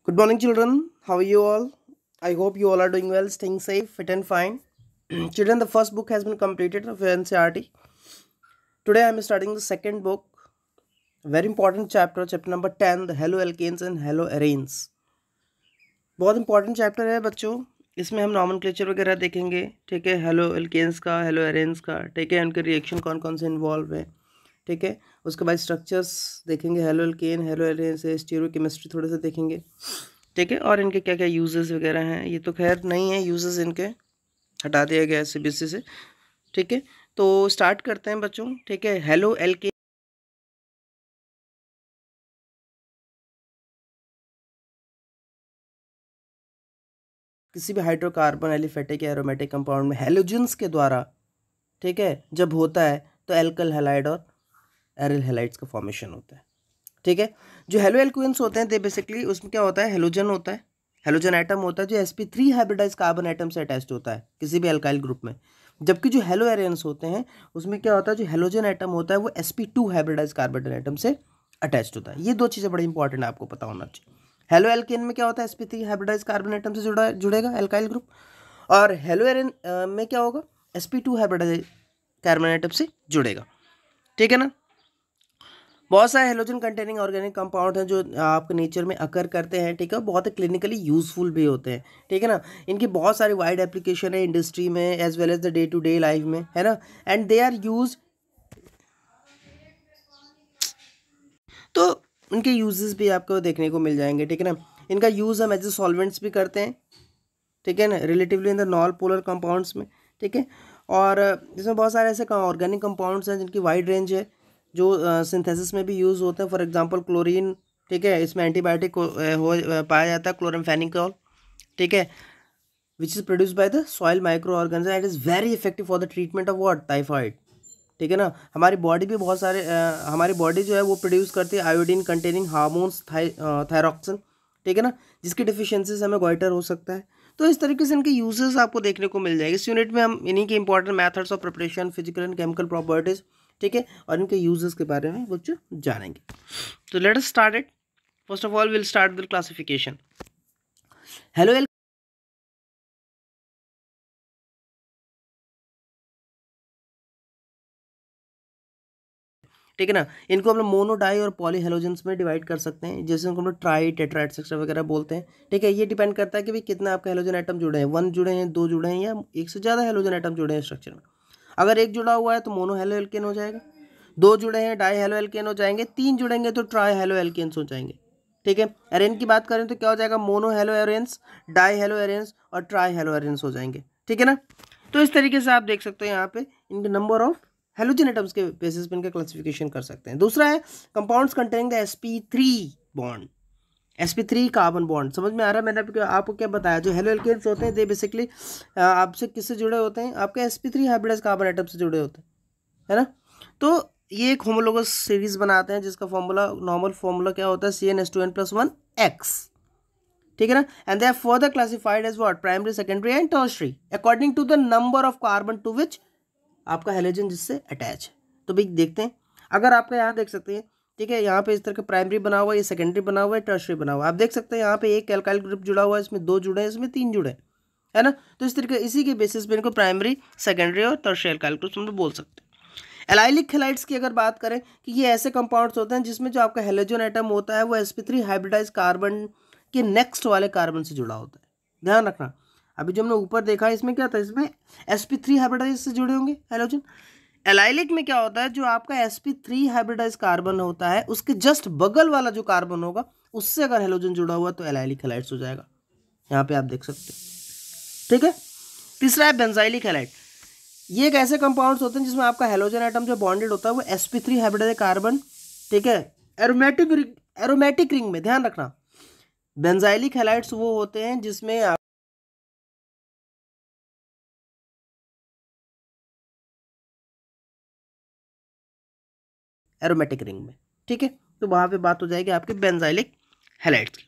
Good morning, children. How are you all? I hope you all are doing well, staying safe, fit, and fine. Children, the first book has been completed of NCERT. Today, I am starting the second book. Very important chapter, chapter number 10, the haloalkanes and haloarenes. बहुत important chapter है बच्चों. इसमें हम nomenclature वगैरह देखेंगे. ठीक है, haloalkanes का, हेलोएरेन्स का. ठीक है, उनके रिएक्शन कौन कौन से इन्वॉल्व है. ठीक है, उसके बाद स्ट्रक्चर्स देखेंगे. हेलोएल्केन, हेलोएरेन से स्टीरियोकेमिस्ट्री थोड़े से देखेंगे. ठीक है, और इनके क्या क्या यूजेस वगैरह हैं. ये तो खैर नहीं है यूजेस, इनके हटा दिया गया है सीबीएसई से. ठीक है, तो स्टार्ट करते हैं बच्चों. ठीक है, हेलोएल्केन किसी भी हाइड्रोकार्बन, एलिफेटिक या एरोमेटिक कंपाउंड में हेलोजन्स के द्वारा, ठीक है, जब होता है तो एल्कल हैलाइड और एरिल हैलाइड्स का फॉर्मेशन होता है. ठीक है, जो हेलोएल्केन्स होते हैं दे बेसिकली उसमें क्या होता है, हेलोजन होता है, हेलोजन एटम होता है जो sp3 हाइब्रिडाइज कार्बन एटम से अटैच्ड होता है किसी भी अल्काइल ग्रुप में. जबकि जो हेलोएरेन्स होते हैं उसमें क्या होता है, जो हेलोजन एटम होता है वो sp2 हाइब्रिडाइज कार्बन एटम से अटैच्ड होता है. ये दो चीज़ें बड़ी इंपॉर्टेंट है, आपको पता होना चाहिए. हेलोएल्केन में क्या होता है, sp3 हाइब्रिडाइज कार्बन एटम से जुड़ेगा अल्काइल ग्रुप. और हेलोएरेन में क्या होगा, sp2 हाइब्रिडाइज कार्बन एटम से जुड़ेगा. ठीक है ना. बहुत सारे हेलोजन कंटेनिंग ऑर्गेनिक कंपाउंड हैं जो आपके नेचर में अकर करते हैं. ठीक है, बहुत ही क्लिनिकली यूजफुल भी होते हैं. ठीक है ना. इनकी बहुत सारी वाइड एप्लीकेशन है इंडस्ट्री में as well as the day to day life में, है ना. एंड दे आर यूज, तो उनके यूजेस भी आपको देखने को मिल जाएंगे. ठीक है ना. इनका यूज़ हम एज ए सॉल्वेंट्स भी करते हैं. ठीक है ना, relatively in the non polar compounds में. ठीक है, और इसमें बहुत सारे ऐसे ऑर्गेनिक कंपाउंड्स हैं जिनकी वाइड रेंज है जो सिंथेसिस में भी यूज़ होते हैं. For example chlorine. ठीक है, इसमें एंटीबायोटिक पाया जाता है, क्लोरमफेनिकोल. ठीक है, which is produce by the soil micro organism and is very effective for the treatment of what, typhoid. ठीक है ना. हमारी बॉडी भी बहुत सारे हमारी बॉडी जो है वो प्रोड्यूस करती है आयोडीन कंटेनिंग हार्मोन्स, थायरॉक्सिन. ठीक है ना, जिसकी डिफिशियंसी से हमें गोइटर हो सकता है. तो इस तरीके से इनके यूजेस आपको देखने को मिल जाएंगे. इस यूनिट में हम इन्हीं के important methods of preparation, physical and chemical properties, ठीक है, और इनके यूजेस के बारे में कुछ जानेंगे. तो let us start it. First of all will start with classification. Hello, ठीक है ना. इनको हम लोग मोनो, डाई और पॉली हेलोजेंस में डिवाइड कर सकते हैं, जैसे उनको हम लोग ट्राई, टेट्रा एटसेट्रा वगैरह बोलते हैं. ठीक है, ये डिपेंड करता है कि भाई कितना आपका हेलोजन एटम जुड़े हैं, 1 जुड़े हैं, 2 जुड़े हैं, या एक से ज़्यादा हेलोजन एटम जुड़े हैं स्ट्रक्चर में. अगर एक जुड़ा हुआ है तो मोनो हेलो एल्केन हो जाएगा, 2 जुड़े हैं डाई हेलो एल्केन हो जाएंगे, 3 जुड़ेंगे तो ट्राई हेलो एल्केन्स हो जाएंगे. ठीक है, एरेन की बात करें तो क्या हो जाएगा, mono hello arenes, die hello arenes और ट्राई हेलो एरेन्स हो जाएंगे. ठीक है ना. तो इस तरीके से आप देख सकते हैं यहाँ पे इनके नंबर ऑफ हेलोजन एटम्स के बेसिस पे इनका क्लासिफिकेशन कर सकते हैं. दूसरा है compounds containing the sp3 bond, sp3 carbon bond. समझ में आ रहा है. मैंने आपको क्या बताया, जो हेलो एल्केन्स होते हैं दे बेसिकली आपसे किससे जुड़े होते हैं, आपके sp3 हाइब्रिडाइज कार्बन एटम से जुड़े होते हैं, है ना. तो ये एक होमोलोगस सीरीज बनाते हैं जिसका फॉर्मूला, नॉर्मल फॉर्मूला क्या होता है, CnH2n+1x. ठीक है ना. And they are further classified as what, primary, secondary and tertiary according to the number of carbon to which आपका हेलोजन जिससे अटैच है. तो भाई देखते हैं, अगर आपका यहाँ देख सकते हैं. ठीक है, यहाँ पे इस तरह का प्राइमरी बना हुआ है, ये सेकेंडरी बना हुआ है, टर्शियरी बना हुआ है. आप देख सकते हैं यहाँ पे एक एल्काइल ग्रुप जुड़ा हुआ है, इसमें 2 जुड़े हैं, इसमें 3 जुड़े हैं, है ना. तो इस तरीके, इसी के बेसिस पे इनको प्राइमरी, सेकेंडरी और टर्शियरी एल्काइल ग्रुप्स हम बोल सकते हैं. एलाइलिक हैलाइड्स की अगर बात करें कि ये ऐसे कंपाउंड्स होते हैं जिसमें जो आपका हेलोजन एटम होता है वो sp3 हाइब्रिडाइज कार्बन के नेक्स्ट वाले कार्बन से जुड़ा होता है. ध्यान रखना, अभी जो हमने ऊपर देखा इसमें क्या था, इसमें sp3 हाइब्रिडाइज से जुड़े होंगे हेलोजन. एलाइलिक में क्या होता है, जो आपका sp3 हाइब्रिडाइज कार्बन होता है उसके जस्ट बगल वाला जो कार्बन होगा उससे अगर हेलोजन जुड़ा हुआ तो एलाइलिक हैलाइड्स हो जाएगा. यहाँ पे आप देख सकते हैं. ठीक है. तीसरा है बेंजाइलिक हैलाइड. ये एक ऐसे कंपाउंड्स होते हैं जिसमें आपका हेलोजन एटम जो बॉन्डेड होता है वो sp3 हाइब्रिडाइज कार्बन, ठीक है, एरोमेटिक रिंग में. ध्यान रखना, बेंजाइलिक हैलाइड्स वो होते हैं जिसमें एरोमेटिक रिंग में. ठीक है, तो वहां पे बात हो जाएगी आपके बेंजाइलिक हैलाइड्स की.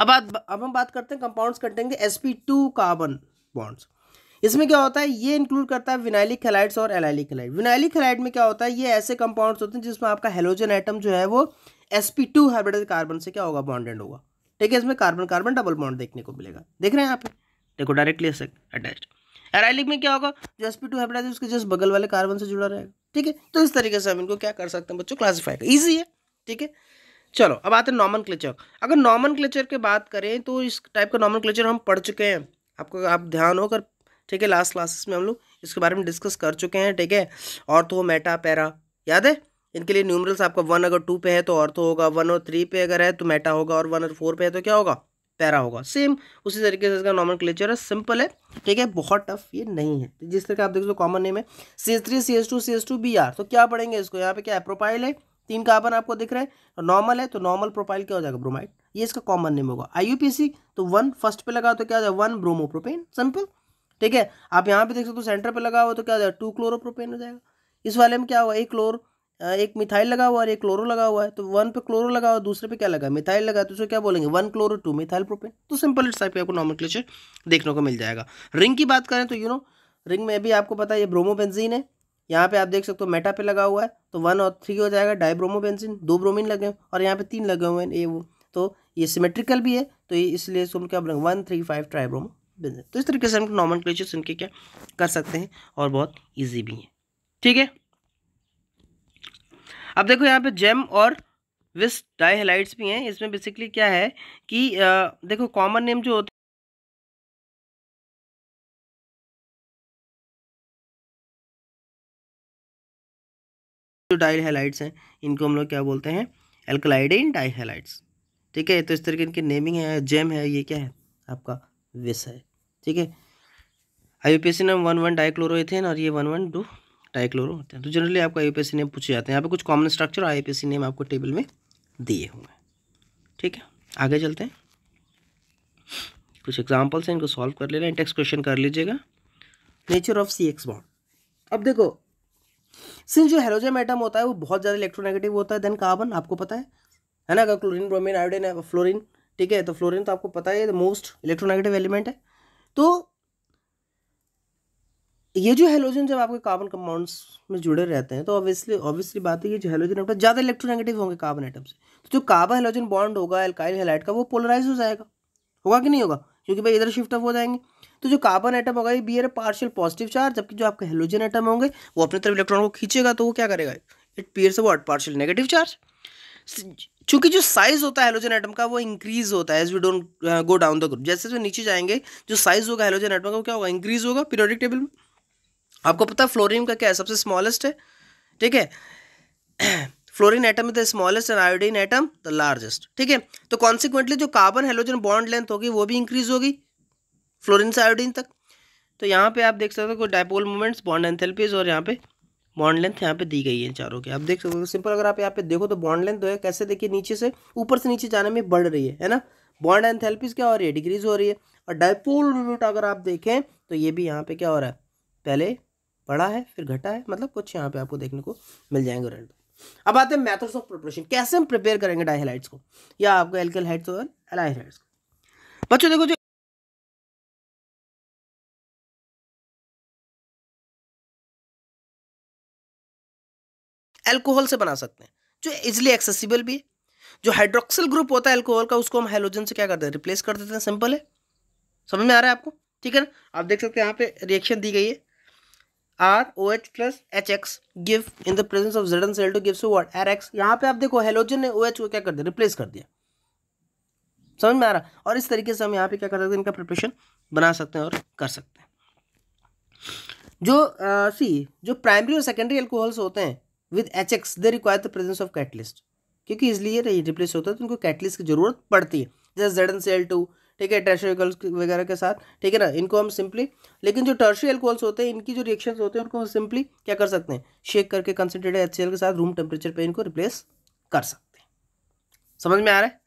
अब हम बात करते हैं compounds containing sp2 carbon bonds. इसमें क्या होता है, ये इंक्लूड करता है विनाइलिक हैलाइड्स और एलाइलिक हैलाइड. विनाइलिक हैलाइड में क्या होता है, ये ऐसे कंपाउंड्स होते हैं जिसमें आपका हेलोजन एटम जो है वो sp2 हाइब्रिडाइज कार्बन से क्या होगा, बॉन्डेड होगा. ठीक है, इसमें कार्बन कार्बन डबल बॉन्ड देखने को मिलेगा, देख रहे हैं यहाँ पे, देखो डायरेक्टली अटैच्ड। एराइलिक में क्या होगा, जो sp2 हाइब्रिडाइज है उसके जस्ट बगल वाले कार्बन से जुड़ा रहेगा, ठीक है। तो इस तरीके से हम इनको क्या कर सकते हैं बच्चों, क्लासीफाई कर, ईजी है, ठीक है। चलो अब आते हैं नॉमेनक्लेचर। अगर नॉमेनक्लेचर की बात करें तो इस टाइप का नॉमेनक्लेचर हम पढ़ चुके हैं, आपको आप ध्यान होकर, ठीक है, लास्ट क्लासेस में हम लोग इसके बारे में डिस्कस कर चुके हैं, ठीक है। ऑर्थो, मेटा, पैरा, याद है, इनके लिए न्यूमरल्स आपका 1 अगर 2 पे है तो ऑर्थो होगा, 1 और 3 पे अगर है तो मेटा होगा, और 1 और 4 पे है तो क्या होगा, पैरा होगा। सेम उसी तरीके से इसका नॉमेनक्लेचर है, सिंपल है, ठीक है, बहुत टफ ये नहीं है। जिस तरह का आप देख लो कॉमन नेम है CH3 CH2 CH2 Br, तो क्या पढ़ेंगे इसको, यहाँ पे क्या है, प्रोपाइल है, 3 कार्बन आपको दिख रहे हैं, नॉर्मल है तो नॉर्मल प्रोपाइल क्या हो जाएगा, ब्रोमाइड, ये इसका कॉमन नेम होगा। IUPAC तो 1 फर्स्ट पे लगा तो क्या हो जाएगा, 1 ब्रोमोप्रोपेन, सिंपल, ठीक है। आप यहाँ पे देख सकते हो सेंटर पे लगा हुआ तो क्या हो जाएगा, 2 क्लोरोप्रोपेन हो जाएगा। इस वाले में क्या हुआ, एक मिथाइल लगा हुआ और एक क्लोरो लगा हुआ है, तो 1 पे क्लोरो लगा हुआ, दूसरे पे क्या लगा, मिथाइल लगा, तो उसको क्या बोलेंगे, 1 क्लोरो 2 मिथाइल प्रोपेन। तो सिंपल इस टाइप का आपको नॉमेनक्लेचर देखने को मिल जाएगा। रिंग की बात करें तो रिंग में भी आपको पता है ये ब्रोमोबेंजीन है, यहाँ पे आप देख सकते हो मेटा पे लगा हुआ है तो 1 और 3 हो जाएगा, डाइब्रोमोबेंजीन, 2 ब्रोमीन लगे हैं और यहाँ पे 3 लगे हुए हैं, ये वो, तो ये सिमेट्रिकल भी है, तो ये इसलिए इसको क्या बोलेंगे, 1 3 5 ट्राइब्रोमोबेंजीन। तो इस तरीके से हम नॉमेनक्लेचर इनके क्या कर सकते हैं और बहुत ईजी भी है, ठीक है। अब देखो यहाँ पे जेम और विस डाइहैलाइड्स भी हैं, इसमें बेसिकली क्या है कि देखो कॉमन नेम जो होता है, जो डाइहैलाइड्स हैं इनको हम लोग क्या बोलते हैं, एल्कलाइडेन डाइहैलाइड्स, ठीक है। तो इस तरह की इनकी नेमिंग है, जेम है, ये क्या है आपका विस है, ठीक है। IUPAC नेम 1 डाइक्लोरोइथेन और ये 1 2 डाइक्लोरो होते हैं। तो जनरली आपको IUPAC नेम पूछे जाते हैं, यहाँ पे कुछ कॉमन स्ट्रक्चर IUPAC नेम आपको टेबल में दिए हुए हैं, ठीक है। आगे चलते हैं, कुछ एग्जाम्पल्स हैं, इनको सॉल्व कर ले रहे हैं, टेक्स्ट क्वेश्चन कर लीजिएगा। नेचर ऑफ CX बॉन्ड, अब देखो सिंस जो हेलोजन एटम होता है वो बहुत ज़्यादा इलेक्ट्रोनेगेटिव होता है देन कार्बन, आपको पता है ना, अगर क्लोरीन ब्रोमीन आयोडीन है, फ्लोरीन, ठीक है, तो फ्लोरीन तो आपको पता है मोस्ट इलेक्ट्रोनेगेटिव एलिमेंट है। तो ये जो हेलोजन जब आपके कार्बन कंपाउंड्स में जुड़े रहते हैं तो ऑब्वियसली बात है, ये जो हेलोजन एटम ज़्यादा इलेक्ट्रोनेगेटिव होंगे कार्बन एटम से, तो जो कार्बन हेलोजन बॉन्ड होगा एल्काइल हैलाइड का वो पोलराइज हो जाएगा, होगा कि नहीं होगा, क्योंकि भाई इधर शिफ्ट अप हो जाएंगे। तो जो कार्बन एटम होगा ये बियर पार्शियल पॉजिटिव चार्ज, जबकि जो आपके हेलोजन एटम होंगे वो अपनी तरफ इलेक्ट्रॉन को खींचेगा, तो वो क्या करेगा, it bears what, partial negative charge. चूंकि जो साइज होता है हेलोजन एटम का वो इंक्रीज होता है as we don't go down the group, जैसे जो नीचे जाएंगे जो साइज होगा हेलोजन एटम का वो क्या होगा, इंक्रीज होगा पीरियोडिक टेबल में। आपको पता है फ्लोरीन का क्या है, सबसे स्मॉलेस्ट है, ठीक है। Fluorine atom the smallest and iodine atom the largest, ठीक है। तो कॉन्सिक्वेंटली जो कार्बन हेलोजन बॉन्ड लेंथ होगी वो भी इंक्रीज होगी फ्लोरीन से आयोडीन तक। तो यहाँ पे आप देख सकते हो कोई डायपोल मोमेंट्स, बॉन्ड एंथैल्पीज और यहाँ पे बॉन्ड लेंथ यहाँ पे दी गई है चारों की, आप देख सकते हो सिंपल। अगर आप यहाँ पे देखो तो बॉन्ड लेंथ है कैसे, देखिए नीचे से ऊपर से नीचे जाने में बढ़ रही है ना, बॉन्ड एंथैल्पीज क्या हो रही है, डिक्रीज हो रही है। और डायपोल मोमेंट अगर आप देखें तो ये भी यहाँ पे क्या हो रहा है, पहले बढ़ा है फिर घटा है, मतलब कुछ यहाँ पे आपको देखने को मिल जाएंगे रेंट। अब आते हैं मेथड्स ऑफ प्रिपरेशन, कैसे हम प्रिपेयर करेंगे डाइहैलाइड्स को या आपको एल्काइल हाइड्स और एलाइल हाइड्स को। बच्चों देखो जो एल्कोहल से बना सकते हैं, जो इजिली एक्सेसिबल भी है। जो हाइड्रोक्सिल ग्रुप होता है एल्कोहल का उसको हम हेलोजन से क्या करते हैं, रिप्लेस कर देते हैं, सिंपल है, समझ में आ रहा है आपको, ठीक है ना। आप देख सकते हैं यहाँ पे रिएक्शन दी गई है, ROH plus HX give in the presence of ZnCl2 gives you what, RX। यहाँ पे आप देखो हेलोजन ने OH को क्या कर दिया, रिप्लेस कर दिया, समझ में आ रहा। और इस तरीके से हम यहाँ पे क्या कर सकते हैं, इनका प्रिपरेशन बना सकते हैं और कर सकते हैं। जो प्राइमरी और सेकेंडरी एल्कोहल्स होते हैं with HX they require the presence of catalyst, क्योंकि इसलिए रिप्लेस होता है तो उनको कैटलिस्ट की जरूरत पड़ती है, जैसे ZnCl2, ठीक है, टर्शियरी एल्कोहल्स वगैरह के साथ, ठीक है ना, इनको हम सिंपली, लेकिन जो टर्शियरी एल्कोहल्स होते हैं इनकी जो रिएक्शंस होते हैं उनको हम सिंपली क्या कर सकते हैं, शेक करके कंसंट्रेटेड HCl के साथ रूम टेम्परेचर पे इनको रिप्लेस कर सकते हैं, समझ में आ रहा है।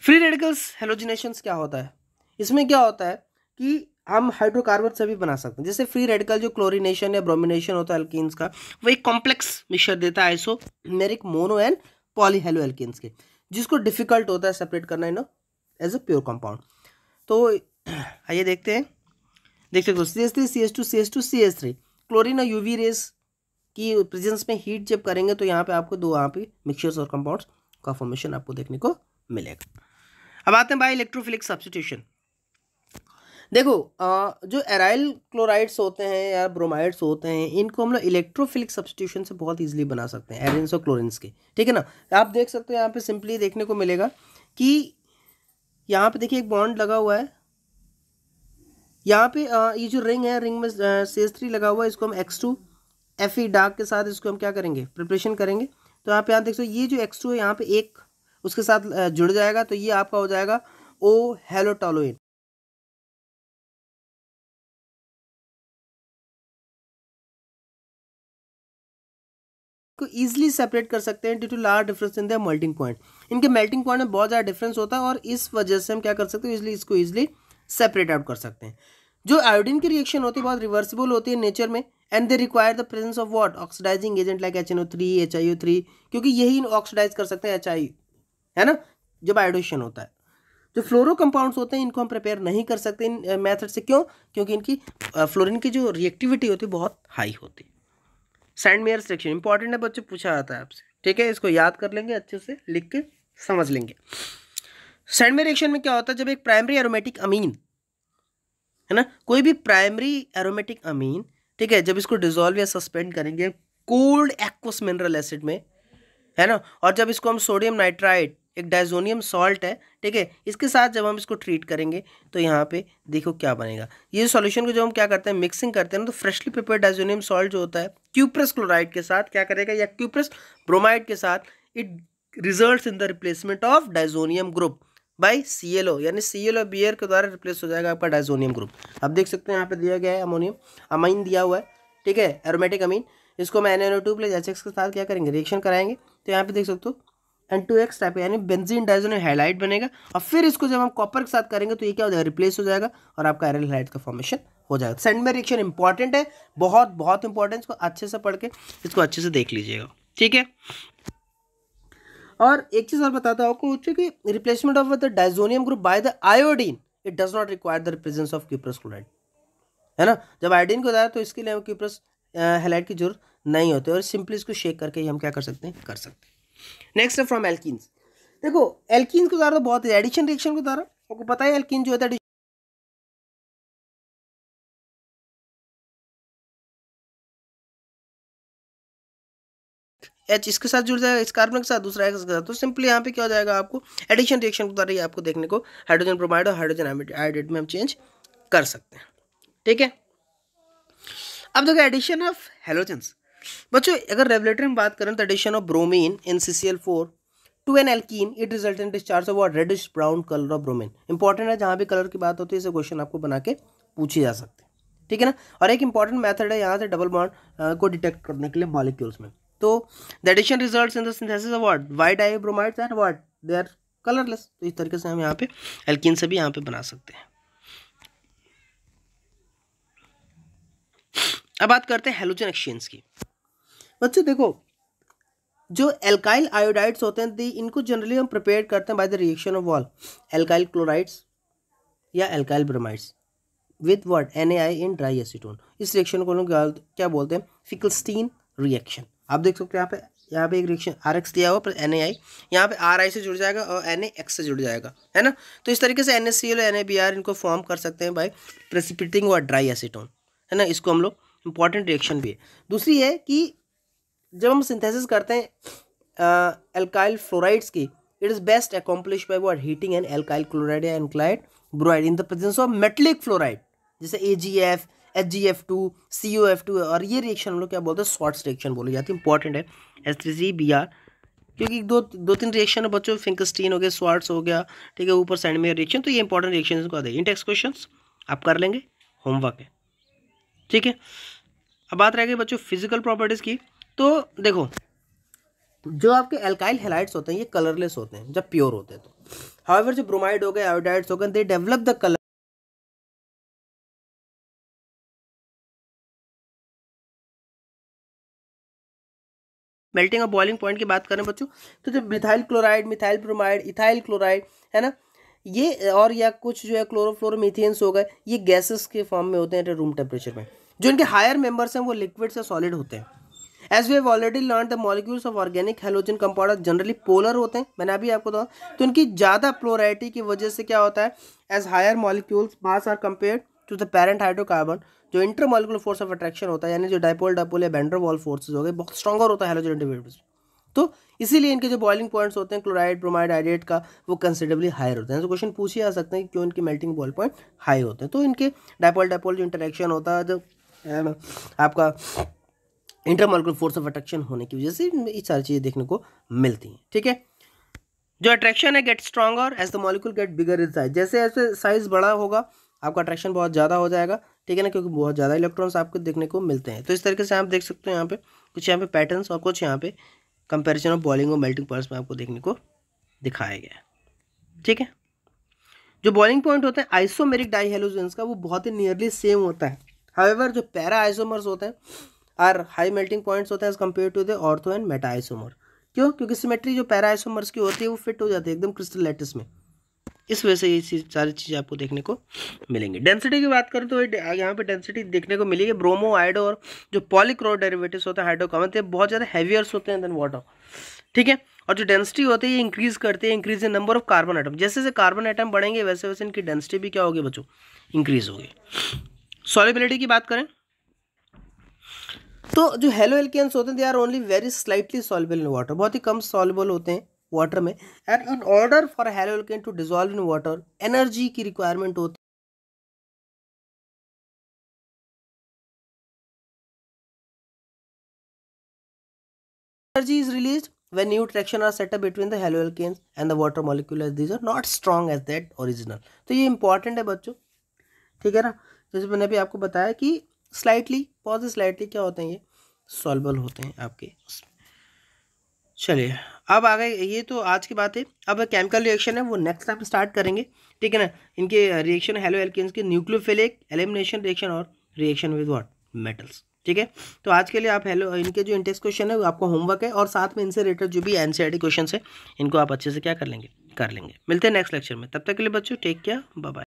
फ्री रेडिकल्स हेलोजिनेशंस क्या होता है, इसमें क्या होता है कि हम हाइड्रोकार्बन से भी बना सकते हैं। जैसे फ्री रेडिकल जो क्लोरीनेशन या ब्रोमिनेशन होता है एल्कीन्स का, वो एक कॉम्प्लेक्स मिक्सचर देता है आइसोमेरिक मोनो एंड पॉलीहेलो एल्कीन्स के, जिसको डिफिकल्ट होता है सेपरेट करना इन एज अ प्योर कंपाउंड। तो आइए देखते हैं, देख सकते हो CH3 CH2 CH2 CH3 chlorine और यूवी रेस की प्रेजेंस में हीट जब करेंगे तो यहाँ पे आपको दो यहाँ पे मिक्सचर्स और कंपाउंड्स का फॉर्मेशन आपको देखने को मिलेगा। अब आते हैं बाय इलेक्ट्रोफिलिक सब्स्टिट्यूशन। देखो जो एराइल क्लोराइड्स होते हैं या ब्रोमाइड्स होते हैं, इनको हम लोग इलेक्ट्रोफिलिक सब्स्टिट्यूशन से बहुत इजीली बना सकते हैं एरिन्स और क्लोरिन्स के, ठीक है ना। आप देख सकते हो यहाँ पे सिंपली देखने को मिलेगा कि यहाँ पे देखिए एक बॉन्ड लगा हुआ है, यहाँ पे ये जो रिंग है, रिंग में CH3 लगा हुआ है, इसको हम X2 Fe डार्क के साथ इसको हम क्या करेंगे, प्रिपरेशन करेंगे। तो यहाँ पे आप देख सकते हो ये जो X2 है यहाँ पे एक उसके साथ जुड़ जाएगा, तो ये आपका हो जाएगा O हेलोटोलुइन। को ईजिली सेपरेट कर सकते हैं due to large difference in the melting point. इनके मेल्टिंग पॉइंट में बहुत ज़्यादा डिफरेंस होता है और इस वजह से हम क्या कर सकते हैं, इसलिए इसको ईजिली सेपरेट आउट कर सकते हैं। जो आयोडीन की रिएक्शन होती है बहुत रिवर्सिबल होती है नेचर में, and they require the presence of what, oxidizing agent like HNO3 HiO3, क्योंकि यही ऑक्सीडाइज कर सकते हैं HI, है ना, जब आयोडेशन होता है। जो फ्लोरो कंपाउंड्स होते हैं इनको हम प्रिपेयर नहीं कर सकते इन मेथड से, क्यों, क्योंकि इनकी फ्लोरीन की जो रिएक्टिविटी होती है बहुत हाई होती है। सैंडमेयर रिएक्शन इंपॉर्टेंट है बच्चे, पूछा जाता है आपसे, ठीक है, इसको याद कर लेंगे, अच्छे से लिख के समझ लेंगे। सैंडमेयर रिएक्शन में क्या होता है, जब एक प्राइमरी एरोमेटिक अमीन है ना, कोई भी प्राइमरी एरोमेटिक अमीन, ठीक है, जब इसको डिसॉल्व या सस्पेंड करेंगे कोल्ड एक्वस मिनरल एसिड में, है ना, और जब इसको हम सोडियम नाइट्राइड, एक डाइजोनियम सॉल्ट है, ठीक है, इसके साथ जब हम इसको ट्रीट करेंगे तो यहाँ पे देखो क्या बनेगा। ये सॉल्यूशन को जो हम क्या करते हैं, मिक्सिंग करते हैं ना, तो फ्रेशली प्रिपेयर्ड डाइजोनियम सॉल्ट जो होता है क्यूप्रस क्लोराइड के साथ क्या करेगा, या क्यूप्रस ब्रोमाइड के साथ, it results in the replacement of diazonium group by ClO, यानी ClO बियर के द्वारा रिप्लेस हो जाएगा आपका डाइजोनियम ग्रुप। अब देख सकते हैं यहाँ पे दिया गया है अमोनियम अमाइन दिया हुआ है, ठीक है, एरोमेटिक अमीन, इसको हम NaNO2 प्लस HX के साथ क्या करेंगे, रिएक्शन कराएंगे, तो यहाँ पे देख सकते हो N2X टाइप यानी बेंजीन डाइजोनियम हैलाइड बनेगा, और फिर इसको जब हम कॉपर के साथ करेंगे तो ये क्या हो जाएगा, रिप्लेस हो जाएगा और आपका एरिल हैलाइड का फॉर्मेशन हो जाएगा। सैंडमेयर रिएक्शन इंपॉर्टेंट है, बहुत बहुत इंपॉर्टेंट, इसको अच्छे से पढ़ के इसको अच्छे से देख लीजिएगा, ठीक है। और एक चीज़ और बताता हूँ आपको कि replacement of the diazonium group by the iodine, it does not require the presence of cuprous chloride, है ना, जब आयोडीन को जाए तो इसके लिए हम क्यूप्रस हैलाइड की जरूरत नहीं होती, और सिंपली इसको शेक करके ही हम क्या कर सकते हैं, कर सकते हैं। नेक्स्ट है फ्रॉम एल्कीन्स। देखो एल्कीन्स को द्वारा बहुत एडिशन रिएक्शन को द्वारा आपको पता है एल्कीन जो होता है H इसके साथ जुड़ जाएगा, इस कार्बन के साथ, दूसरा X के साथ, तो सिंपली यहाँ पे क्या हो जाएगा, आपको एडिशन रिएक्शन के द्वारा ही आपको देखने को हाइड्रोजन ब्रोमाइड और हाइड्रोजन आयोडाइड में हम चेंज कर सकते हैं, ठीक है। अब देखो एडिशन ऑफ हेलोजेंस, बच्चों अगर रेगुलेटरी में बात करें तो addition of bromine in CCl4 to an alkene, it result in discharge of reddish brown colour of bromine. Important है, जहाँ भी कलर की बात होती है इसे क्वेश्चन आपको बना के पूछे जा सकते हैं, ठीक है ना। और एक इंपॉर्टेंट मेथड है यहाँ से डबल बॉन्ड को डिटेक्ट करने के लिए मॉलिक्यूल्स में, तो the addition results in the synthesis of what, white I bromides and what, they are colourless. तो इस तरीके से हम यहाँ पे एल्कीन से भी यहाँ पे बना सकते हैं। अब बात करते हैं हेलोजन एक्सचेंज की। बच्चों देखो जो एल्काइल आयोडाइड्स होते हैं इनको जनरली हम प्रिपेयर करते हैं by the reaction of all alkyl chlorides या alkyl bromides with what NaI in dry acetone. इस रिएक्शन को लोग क्या बोलते हैं, फिकलस्टीन रिएक्शन। आप देख सकते हो यहाँ पे एक रिएक्शन RX दिया हुआ प्लस NaI, यहाँ पे RI से जुड़ जाएगा और NaX से जुड़ जाएगा, है ना। तो इस तरीके से NaCl और NaBr इनको फॉर्म कर सकते हैं by precipitating what, dry acetone, है ना। इसको हम लोग इंपॉर्टेंट रिएक्शन भी है। दूसरी है कि जब हम सिंथेसिस करते हैं एल्काइल फ्लोराइड्स की, it is best accomplish by what, heating an alkyl chloride या alkyl bromide in the presence of metallic fluoride, जैसे AgF HgF2 COF2, और ये रिएक्शन हम लोग क्या बोलते हैं, शॉर्ट्स रिएक्शन बोली जाती है। इंपॉर्टेंट है H3CBr, क्योंकि दो तीन रिएक्शन है बच्चों, फिंकस्टीन हो गया, स्वार्ट्स हो गया, ठीक है, ऊपर सैंडमेयर रिएक्शन, तो ये इंपॉर्टेंट रिएक्शन को आते हैं। इन टेक्स्ट क्वेश्चन आप कर लेंगे, होमवर्क है, ठीक है। अब बात रह गई बच्चों फिजिकल प्रॉपर्टीज़ की, तो देखो जो आपके एल्काइल हैलाइड्स होते हैं ये कलरलेस होते हैं जब प्योर होते हैं, तो हाउएवर जो ब्रोमाइड हो गए, आयोडाइड्स हो गए, they develop the colour. Melting और बॉइलिंग पॉइंट की बात करें बच्चों, तो जो methyl chloride, methyl bromide, ethyl chloride, है ना, ये और या कुछ जो है क्लोरोफ्लोरोमीथेन्स हो गए, ये गैसेस के फॉर्म में होते हैं रूम टेम्परेचर में। जो इनके हायर मेंबर्स हैं वो लिक्विड से सॉलिड होते हैं। As we have already learn the molecules of organic halogen compound generally polar होते हैं, मैंने अभी आपको बताया, तो इनकी ज़्यादा पोलैरिटी की वजह से क्या होता है, as higher molecules mass are compared to the parent hydrocarbon, जो इंटरमॉलिक्यूलर फोर्स ऑफ अट्रैक्शन होता है यानी जो डाइपोल डाइपोल या वैन डेर वाल्स फोर्सेस हो गए, बहुत स्ट्रॉन्गर होता है हैलोजन डेरिवेटिव्स। तो इसीलिए इनके जो बॉइलिंग पॉइंट्स होते हैं क्लोराइड ब्रोमाइड आइडेट का वो कंसिडरेबली हायर होते हैं। तो क्वेश्चन पूछ ही आ सकते हैं कि क्यों इनके मेल्टिंग बॉइल पॉइंट हाई होते हैं। तो इनके डाइपोल डाइपोल जो इंटरेक्शन होता है, जो आपका इंटरमॉलिक्यूलर फोर्स ऑफ अट्रैक्शन होने की वजह से ये सारी चीज़ें देखने को मिलती हैं। ठीक है, जो अट्रैक्शन है get stronger as the molecule get bigger in size, जैसे जैसे साइज बड़ा होगा आपका अट्रैक्शन बहुत ज़्यादा हो जाएगा। ठीक है ना, क्योंकि बहुत ज़्यादा इलेक्ट्रॉन्स आपको देखने को मिलते हैं। तो इस तरीके से आप देख सकते हो यहाँ पे कुछ यहाँ पे पैटर्न्स और कुछ यहाँ पे कंपैरिजन ऑफ बॉइलिंग और मेल्टिंग पॉइंट्स में आपको देखने को दिखाया गया है। ठीक है, जो बॉइलिंग पॉइंट होते हैं आइसोमेरिक डाइहैलोजेंस का वो बहुत ही नियरली सेम होता है। हाउएवर जो पैरा आइसोमर्स होते हैं आर हाई मेल्टिंग पॉइंट्स होते हैं as compare to the ortho and meta isomer. क्यों? क्योंकि सिमेट्री जो पैरा आइसोमर्स की होती है वो फिट हो जाती है एकदम क्रिस्टल लैटिस में, इस वजह से ये सारी चीज़ें आपको देखने को मिलेंगी। डेंसिटी की बात करें तो यहाँ पे डेंसिटी देखने को मिलेगी। ब्रोमो आइडो और जो पॉलीक्लोराइड डेरिवेटिव्स होते हैं हाइड्रोकार्बन, तो बहुत ज़्यादा हैवियर्स होते हैं देन वाटर। ठीक है, और जो डेंसिटी होती है ये इंक्रीज करते हैं, increase in number of carbon atom, जैसे जैसे कार्बन आइटम बढ़ेंगे वैसे वैसे इनकी डेंसिटी भी क्या होगी बच्चों, इंक्रीज होगी। सॉल्युबिलिटी की बात करें तो जो हेलो एल्केन्स होते हैं they are only very slightly soluble in water, बहुत ही कम सॉल्युबल होते हैं वाटर में। And in order for halo alkane to dissolve in water energy की रिक्वायरमेंट होती है। Energy is released when new traction are set up between the haloalkanes and the water molecule as these are not strong as that original। तो ये important है बच्चों, ठीक है ना। जैसे मैंने अभी आपको बताया कि स्लाइटली पॉज स्लाइटली क्या होते हैं, ये सॉल्युबल होते हैं आपके उसमें। चलिए अब आ गए, ये तो आज की बात है। अब केमिकल रिएक्शन है वो नेक्स्ट टाइम स्टार्ट करेंगे, ठीक है ना। इनके रिएक्शन हेलो एल्केन्स के न्यूक्लियोफिलिक एलिमिनेशन रिएक्शन और रिएक्शन विद व्हाट मेटल्स। ठीक है, तो आज के लिए आप हेलो इनके जो इंटेक्स क्वेश्चन है वो आपको होमवर्क है, और साथ में इनसे रिलेटेड जो भी एनसीईआरटी क्वेश्चन है इनको आप अच्छे से क्या कर लेंगे, कर लेंगे। मिलते हैं नेक्स्ट लेक्चर में, तब तक के लिए बच्चों टेक केयर, बाय बाय।